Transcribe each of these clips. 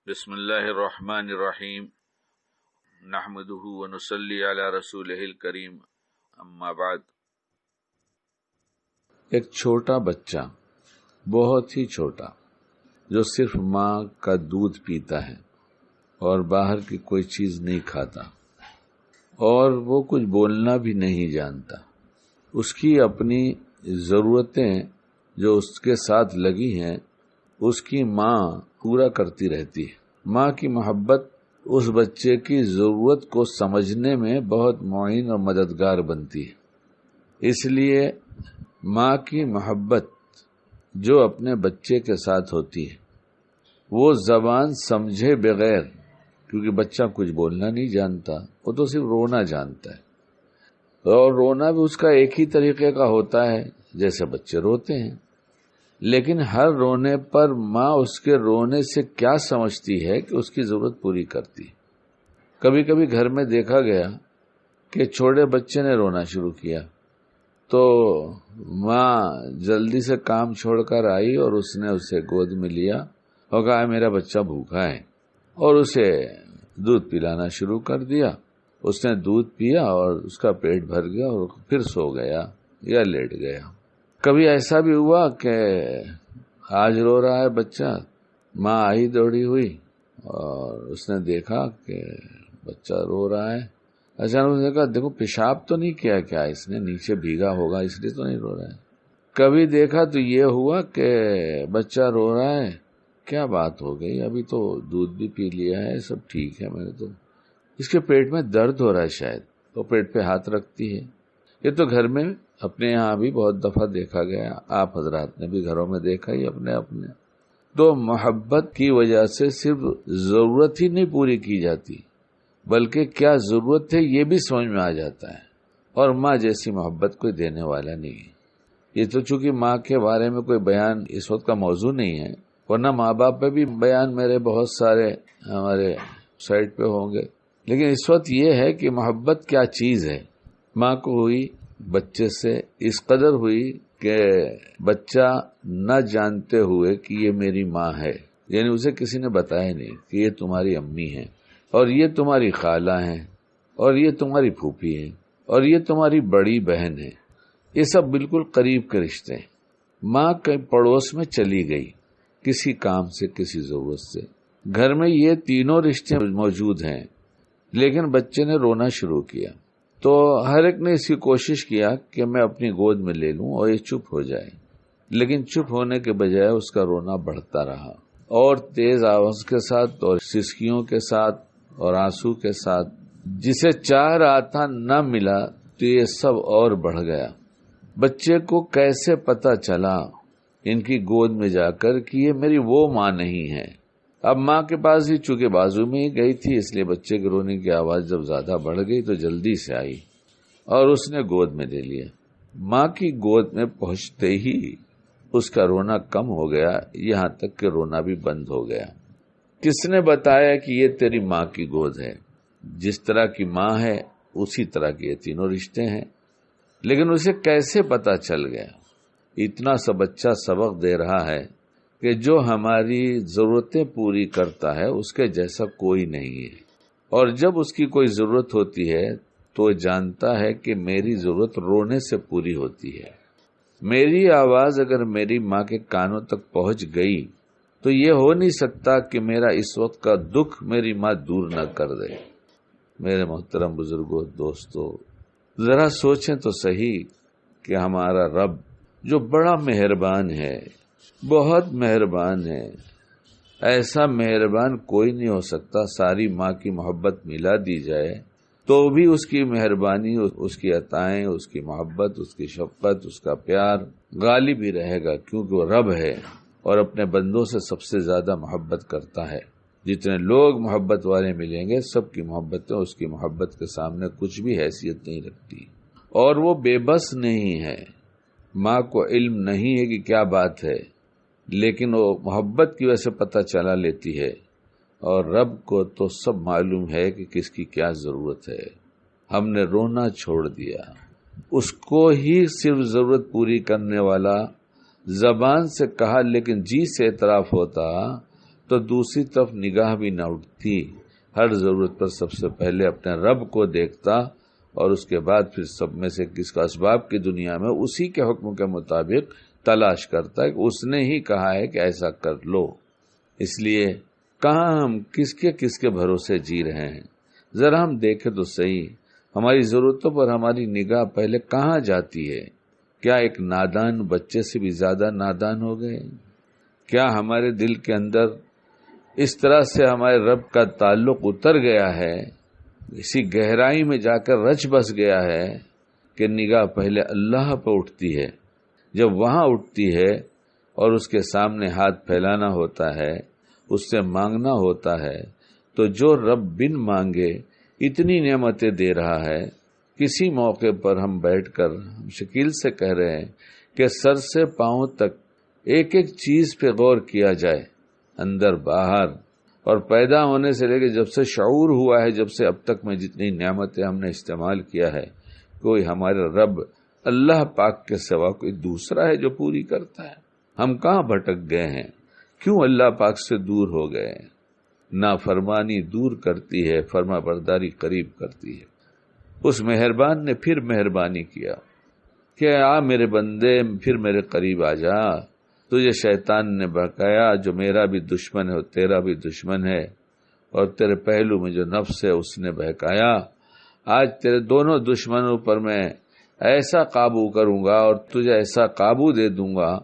بسم اللہ الرحمن الرحیم نحمدہ ونصلی علی رسولہ الکریم اما بعد۔ ایک چھوٹا بچہ، بہت ہی چھوٹا، جو صرف ماں کا دودھ پیتا ہے اور باہر کی کوئی چیز نہیں کھاتا اور وہ کچھ بولنا بھی نہیں جانتا، اس کی اپنی ضرورتیں جو اس کے ساتھ لگی ہیں اس کی ماں پورا کرتی رہتی ہے۔ ماں کی محبت اس بچے کی ضرورت کو سمجھنے میں بہت معین اور مددگار بنتی ہے۔ اس لیے ماں کی محبت جو اپنے بچے کے ساتھ ہوتی ہے وہ زبان سمجھے بغیر، کیونکہ بچہ کچھ بولنا نہیں جانتا، وہ تو صرف رونا جانتا ہے، اور رونا بھی اس کا ایک ہی طریقے کا ہوتا ہے جیسے بچے روتے ہیں، لیکن ہر رونے پر ماں اس کے رونے سے کیا سمجھتی ہے کہ اس کی ضرورت پوری کرتی ہے۔ کبھی کبھی گھر میں دیکھا گیا کہ چھوٹے بچے نے رونا شروع کیا تو ماں جلدی سے کام چھوڑ کر آئی اور اس نے اسے گود میں لیا اور کہا میرا بچہ بھوکا ہے، اور اسے دودھ پلانا شروع کر دیا۔ اس نے دودھ پیا اور اس کا پیٹ بھر گیا اور پھر سو گیا یا لیٹ گیا۔ کبھی ایسا بھی ہوا کہ آج رو رہا ہے بچہ، ماں آئی دوڑی ہوئی اور اس نے دیکھا کہ بچہ رو رہا ہے، اچانک اس نے کہا دیکھو پیشاب تو نہیں کیا کیا اس نے، نیچے بھیگا ہوگا اس لیے تو نہیں رو رہا ہے۔ کبھی دیکھا تو یہ ہوا کہ بچہ رو رہا ہے، کیا بات ہو گئی، ابھی تو دودھ بھی پی لیا ہے، سب ٹھیک ہے، میں نے تو اس کے پیٹ میں درد ہو رہا ہے، شاید وہ پیٹ پہ ہاتھ رکھتی ہے۔ یہ تو گھر میں اپنے یہاں بھی بہت دفعہ دیکھا گیا، آپ حضرات نے بھی گھروں میں دیکھا ہی اپنے۔ تو محبت کی وجہ سے صرف ضرورت ہی نہیں پوری کی جاتی بلکہ کیا ضرورت ہے یہ بھی سمجھ میں آ جاتا ہے، اور ماں جیسی محبت کوئی دینے والا نہیں ہے۔ یہ تو چونکہ ماں کے بارے میں کوئی بیان اس وقت کا موضوع نہیں ہے، ورنہ ماں باپ پہ بھی بیان میرے بہت سارے ہمارے سائٹ پہ ہوں گے، لیکن اس وقت یہ ہے کہ محبت کیا چیز ہے۔ ماں کو ہوئی بچے سے اس قدر ہوئی کہ بچہ نہ جانتے ہوئے کہ یہ میری ماں ہے، یعنی اسے کسی نے بتایا نہیں کہ یہ تمہاری امی ہے اور یہ تمہاری خالہ ہیں اور یہ تمہاری پھوپھی ہیں اور یہ تمہاری بڑی بہن ہے، یہ سب بالکل قریب کے رشتے ہیں۔ ماں کہیں پڑوس میں چلی گئی کسی کام سے، کسی ضرورت سے، گھر میں یہ تینوں رشتے موجود ہیں، لیکن بچے نے رونا شروع کیا تو ہر ایک نے اس کی کوشش کیا کہ میں اپنی گود میں لے لوں اور یہ چپ ہو جائے، لیکن چپ ہونے کے بجائے اس کا رونا بڑھتا رہا، اور تیز آواز کے ساتھ اور سسکیوں کے ساتھ اور آنسو کے ساتھ، جسے چاہ رہا تھا نہ ملا تو یہ سب اور بڑھ گیا۔ بچے کو کیسے پتا چلا ان کی گود میں جا کر کہ یہ میری وہ ماں نہیں ہے؟ اب ماں کے پاس ہی چونکہ بازو میں ہی گئی تھی، اس لیے بچے کے رونے کی آواز جب زیادہ بڑھ گئی تو جلدی سے آئی اور اس نے گود میں لے لیا۔ ماں کی گود میں پہنچتے ہی اس کا رونا کم ہو گیا، یہاں تک کہ رونا بھی بند ہو گیا۔ کس نے بتایا کہ یہ تیری ماں کی گود ہے؟ جس طرح کی ماں ہے اسی طرح کے یہ تینوں رشتے ہیں، لیکن اسے کیسے پتا چل گیا؟ اتنا سا بچہ سبق دے رہا ہے کہ جو ہماری ضرورتیں پوری کرتا ہے اس کے جیسا کوئی نہیں ہے، اور جب اس کی کوئی ضرورت ہوتی ہے تو جانتا ہے کہ میری ضرورت رونے سے پوری ہوتی ہے۔ میری آواز اگر میری ماں کے کانوں تک پہنچ گئی تو یہ ہو نہیں سکتا کہ میرا اس وقت کا دکھ میری ماں دور نہ کر دے۔ میرے محترم بزرگوں، دوستو، ذرا سوچیں تو صحیح کہ ہمارا رب جو بڑا مہربان ہے، بہت مہربان ہے، ایسا مہربان کوئی نہیں ہو سکتا، ساری ماں کی محبت ملا دی جائے تو بھی اس کی مہربانی، اس کی عطائیں، اس کی محبت، اس کی شفقت، اس کا پیار غالب ہی رہے گا، کیونکہ وہ رب ہے اور اپنے بندوں سے سب سے زیادہ محبت کرتا ہے۔ جتنے لوگ محبت والے ملیں گے سب کی محبتیں اس کی محبت کے سامنے کچھ بھی حیثیت نہیں رکھتی، اور وہ بے بس نہیں ہے۔ ماں کو علم نہیں ہے کہ کیا بات ہے، لیکن وہ محبت کی وجہ سے پتہ چلا لیتی ہے، اور رب کو تو سب معلوم ہے کہ کس کی کیا ضرورت ہے۔ ہم نے رونا چھوڑ دیا، اس کو ہی صرف ضرورت پوری کرنے والا زبان سے کہا لیکن جی سے اعتراف ہوتا تو دوسری طرف نگاہ بھی نہ اٹھتی، ہر ضرورت پر سب سے پہلے اپنے رب کو دیکھتا اور اس کے بعد پھر سب میں سے کس کا اسباب کی دنیا میں اسی کے حکم کے مطابق تلاش کرتا ہے کہ اس نے ہی کہا ہے کہ ایسا کر لو۔ اس لیے کہاں ہم کس کے بھروسے جی رہے ہیں؟ ذرا ہم دیکھیں تو صحیح، ہماری ضرورتوں پر ہماری نگاہ پہلے کہاں جاتی ہے؟ کیا ایک نادان بچے سے بھی زیادہ نادان ہو گئے؟ کیا ہمارے دل کے اندر اس طرح سے ہمارے رب کا تعلق اتر گیا ہے، اسی گہرائی میں جا کر رچ بس گیا ہے کہ نگاہ پہلے اللہ پہ اٹھتی ہے؟ جب وہاں اٹھتی ہے اور اس کے سامنے ہاتھ پھیلانا ہوتا ہے، اس سے مانگنا ہوتا ہے، تو جو رب بن مانگے اتنی نعمتیں دے رہا ہے، کسی موقع پر ہم بیٹھ کر ہم شکیل سے کہہ رہے ہیں کہ سر سے پاؤں تک ایک ایک چیز پہ غور کیا جائے، اندر باہر، اور پیدا ہونے سے لے کے جب سے شعور ہوا ہے، جب سے اب تک میں جتنی نعمتیں ہم نے استعمال کیا ہے، کوئی ہمارے رب اللہ پاک کے سوا کوئی دوسرا ہے جو پوری کرتا ہے؟ ہم کہاں بھٹک گئے ہیں؟ کیوں اللہ پاک سے دور ہو گئے ہیں؟ نافرمانی دور کرتی ہے، فرما برداری قریب کرتی ہے۔ اس مہربان نے پھر مہربانی کیا کہ آ میرے بندے، پھر میرے قریب آ جا، تجھے شیطان نے بہکایا جو میرا بھی دشمن ہے اور تیرا بھی دشمن ہے، اور تیرے پہلو میں جو نفس ہے اس نے بہکایا۔ آج تیرے دونوں دشمنوں پر میں ایسا قابو کروں گا اور تجھے ایسا قابو دے دوں گا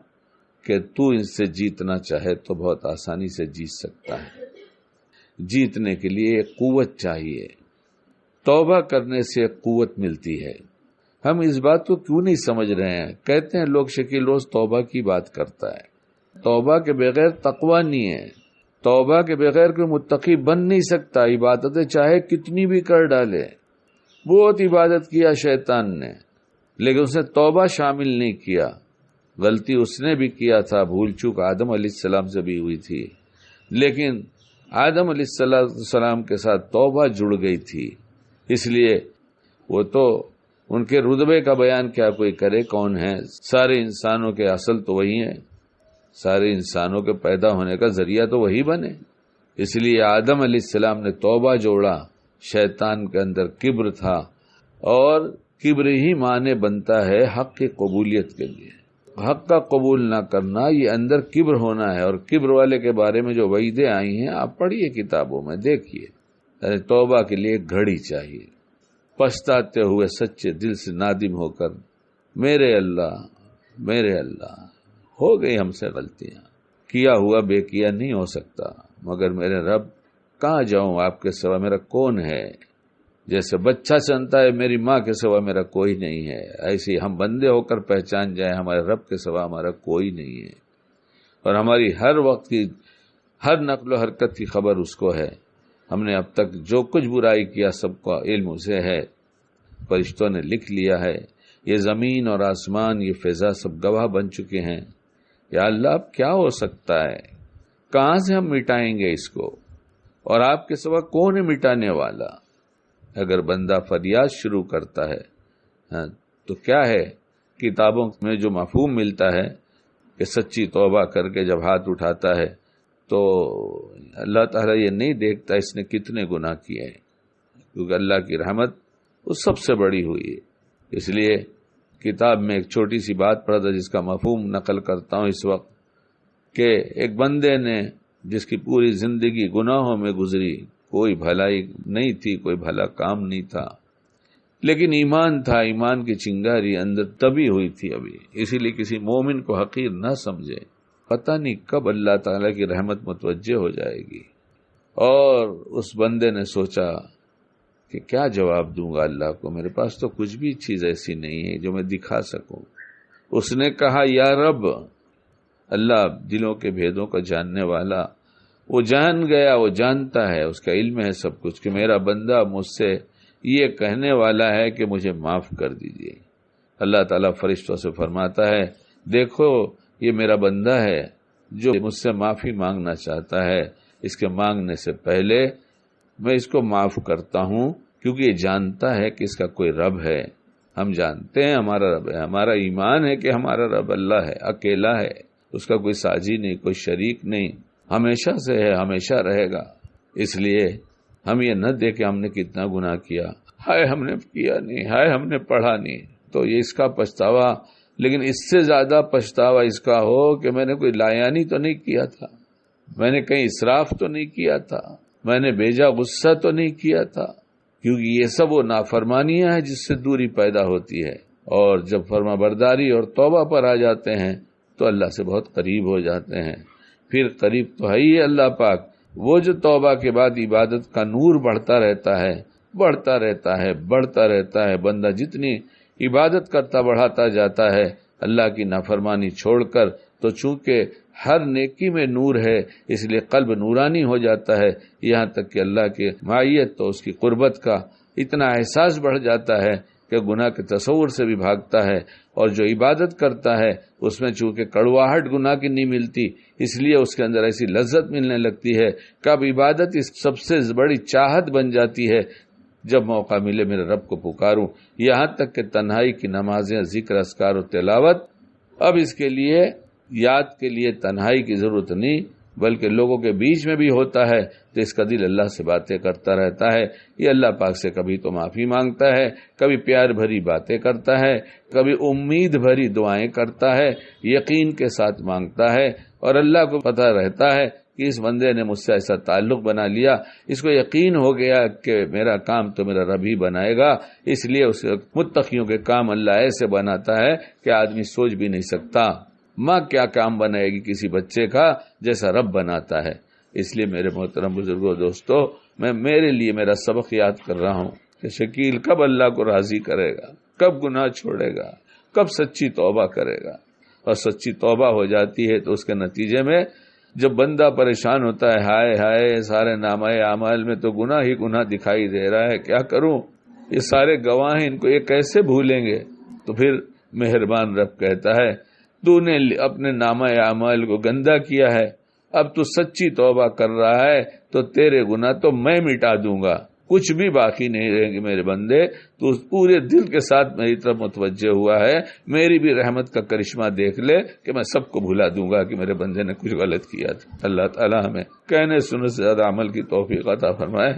کہ تو ان سے جیتنا چاہے تو بہت آسانی سے جیت سکتا ہے۔ جیتنے کے لیے ایک قوت چاہیے، توبہ کرنے سے ایک قوت ملتی ہے۔ ہم اس بات کو کیوں نہیں سمجھ رہے ہیں؟ کہتے ہیں لوگ شکیل روز توبہ کی بات کرتا ہے، توبہ کے بغیر تقوی نہیں ہے، توبہ کے بغیر کوئی متقی بن نہیں سکتا، عبادتیں چاہے کتنی بھی کر ڈالے۔ بہت عبادت کیا شیطان نے، لیکن اس نے توبہ شامل نہیں کیا۔ غلطی اس نے بھی کیا تھا، بھول چوک آدم علیہ السلام سے بھی ہوئی تھی، لیکن آدم علیہ السلام کے ساتھ توبہ جڑ گئی تھی، اس لیے وہ تو ان کے رتبے کا بیان کیا کوئی کرے، کون ہے؟ سارے انسانوں کے اصل تو وہی ہیں، سارے انسانوں کے پیدا ہونے کا ذریعہ تو وہی بنے۔ اس لیے آدم علیہ السلام نے توبہ جوڑا، شیطان کے اندر کبر تھا، اور کبر ہی معنی بنتا ہے حق کی قبولیت کے لیے۔ حق کا قبول نہ کرنا یہ اندر کبر ہونا ہے، اور کبر والے کے بارے میں جو وعیدیں آئی ہیں آپ پڑھیے کتابوں میں، دیکھیے۔ توبہ کے لیے ایک گھڑی چاہیے، پچھتاتے ہوئے سچے دل سے نادم ہو کر میرے اللہ ہو گئی ہم سے غلطیاں، کیا ہوا بے کیا نہیں ہو سکتا، مگر میرے رب کہاں جاؤں، آپ کے سوا میرا کون ہے؟ جیسے بچہ چنتا ہے میری ماں کے سوا میرا کوئی نہیں ہے، ایسے ہم بندے ہو کر پہچان جائیں ہمارے رب کے سوا ہمارا کوئی نہیں ہے، اور ہماری ہر وقت کی ہر نقل و حرکت کی خبر اس کو ہے۔ ہم نے اب تک جو کچھ برائی کیا سب کا علم اسے ہے، فرشتوں نے لکھ لیا ہے، یہ زمین اور آسمان، یہ فضا سب گواہ بن چکے ہیں۔ یا اللہ اب کیا ہو سکتا ہے؟ کہاں سے ہم مٹائیں گے اس کو؟ اور آپ کے سوا کون ہے مٹانے والا؟ اگر بندہ فریاد شروع کرتا ہے تو کیا ہے، کتابوں میں جو مفہوم ملتا ہے کہ سچی توبہ کر کے جب ہاتھ اٹھاتا ہے تو اللہ تعالیٰ یہ نہیں دیکھتا اس نے کتنے گناہ کیے ہیں، کیونکہ اللہ کی رحمت اس سب سے بڑی ہوئی ہے۔ اس لیے کتاب میں ایک چھوٹی سی بات پڑھا تھا جس کا مفہوم نقل کرتا ہوں اس وقت، کہ ایک بندے نے جس کی پوری زندگی گناہوں میں گزری، کوئی بھلائی نہیں تھی، کوئی بھلا کام نہیں تھا، لیکن ایمان تھا، ایمان کی چنگاری اندر تبھی ہوئی تھی ابھی، اسی لیے کسی مومن کو حقیر نہ سمجھے، پتہ نہیں کب اللہ تعالیٰ کی رحمت متوجہ ہو جائے گی۔ اور اس بندے نے سوچا کہ کیا جواب دوں گا اللہ کو، میرے پاس تو کچھ بھی چیز ایسی نہیں ہے جو میں دکھا سکوں۔ اس نے کہا یا رب، اللہ دلوں کے بھیدوں کا جاننے والا، وہ جان گیا، وہ جانتا ہے، اس کا علم ہے سب کچھ، کہ میرا بندہ مجھ سے یہ کہنے والا ہے کہ مجھے معاف کر دیجیے۔ اللہ تعالیٰ فرشتوں سے فرماتا ہے دیکھو یہ میرا بندہ ہے جو مجھ سے معافی مانگنا چاہتا ہے، اس کے مانگنے سے پہلے میں اس کو معاف کرتا ہوں، کیونکہ یہ جانتا ہے کہ اس کا کوئی رب ہے۔ ہم جانتے ہیں ہمارا رب ہے، ہمارا ایمان ہے کہ ہمارا رب اللہ ہے، اکیلا ہے، اس کا کوئی ساجی نہیں، کوئی شریک نہیں۔ ہمیشہ سے ہے، ہمیشہ رہے گا۔ اس لیے ہم یہ نہ دیکھیں ہم نے کتنا گناہ کیا، ہائے ہم نے کیا نہیں، ہائے ہم نے پڑھا نہیں، تو یہ اس کا پچھتاوا، لیکن اس سے زیادہ پچھتاوا اس کا ہو کہ میں نے کوئی لایانی تو نہیں کیا تھا، میں نے کہیں اسراف تو نہیں کیا تھا، میں نے بیجا غصہ تو نہیں کیا تھا، کیونکہ یہ سب وہ نافرمانیاں ہیں جس سے دوری پیدا ہوتی ہے، اور جب فرما برداری اور توبہ پر آ جاتے ہیں تو اللہ سے بہت قریب ہو جاتے ہیں۔ پھر قریب تو ہے ہی اللہ پاک، وہ جو توبہ کے بعد عبادت کا نور بڑھتا رہتا ہے، بڑھتا رہتا ہے، بڑھتا رہتا ہے، بندہ جتنی عبادت کرتا بڑھاتا جاتا ہے اللہ کی نافرمانی چھوڑ کر، تو چونکہ ہر نیکی میں نور ہے اس لیے قلب نورانی ہو جاتا ہے، یہاں تک کہ اللہ کی معیت تو اس کی قربت کا اتنا احساس بڑھ جاتا ہے کہ گناہ کے تصور سے بھی بھاگتا ہے، اور جو عبادت کرتا ہے اس میں چونکہ کڑواہٹ گناہ کی نہیں ملتی، اس لیے اس کے اندر ایسی لذت ملنے لگتی ہے کہ اب عبادت اس سب سے بڑی چاہت بن جاتی ہے، جب موقع ملے میرے رب کو پکاروں، یہاں تک کہ تنہائی کی نمازیں، ذکر، اذکار و تلاوت، اب اس کے لیے یاد کے لیے تنہائی کی ضرورت نہیں بلکہ لوگوں کے بیچ میں بھی ہوتا ہے تو اس کا دل اللہ سے باتیں کرتا رہتا ہے، یہ اللہ پاک سے کبھی تو معافی مانگتا ہے، کبھی پیار بھری باتیں کرتا ہے، کبھی امید بھری دعائیں کرتا ہے، یقین کے ساتھ مانگتا ہے، اور اللہ کو پتہ رہتا ہے کہ اس بندے نے مجھ سے ایسا تعلق بنا لیا، اس کو یقین ہو گیا کہ میرا کام تو میرا رب ہی بنائے گا، اس لیے اس متقیوں کے کام اللہ ایسے بناتا ہے کہ آدمی سوچ بھی نہیں سکتا۔ ماں کیا کام بنائے گی کسی بچے کا جیسا رب بناتا ہے۔ اس لیے میرے محترم بزرگوں، دوستو، میں میرے لیے میرا سبق یاد کر رہا ہوں کہ شکیل کب اللہ کو راضی کرے گا، کب گناہ چھوڑے گا، کب سچی توبہ کرے گا، اور سچی توبہ ہو جاتی ہے تو اس کے نتیجے میں جب بندہ پریشان ہوتا ہے، ہائے ہائے سارے نامہ اعمال میں تو گناہ ہی گناہ دکھائی دے رہا ہے، کیا کروں، یہ سارے گواہ ہیں، ان کو یہ کیسے بھولیں گے، تو پھر مہربان رب کہتا ہے تو نے اپنے نامہ اعمال کو گندا کیا ہے، اب تو سچی توبہ کر رہا ہے تو تیرے گناہ تو میں مٹا دوں گا، کچھ بھی باقی نہیں رہیں گے میرے بندے، تو پورے دل کے ساتھ میری طرف متوجہ ہوا ہے، میری بھی رحمت کا کرشمہ دیکھ لے کہ میں سب کو بھلا دوں گا کہ میرے بندے نے کچھ غلط کیا تھا۔ اللہ تعالی ہمیں کہنے سننے سے زیادہ عمل کی توفیق عطا فرمائے۔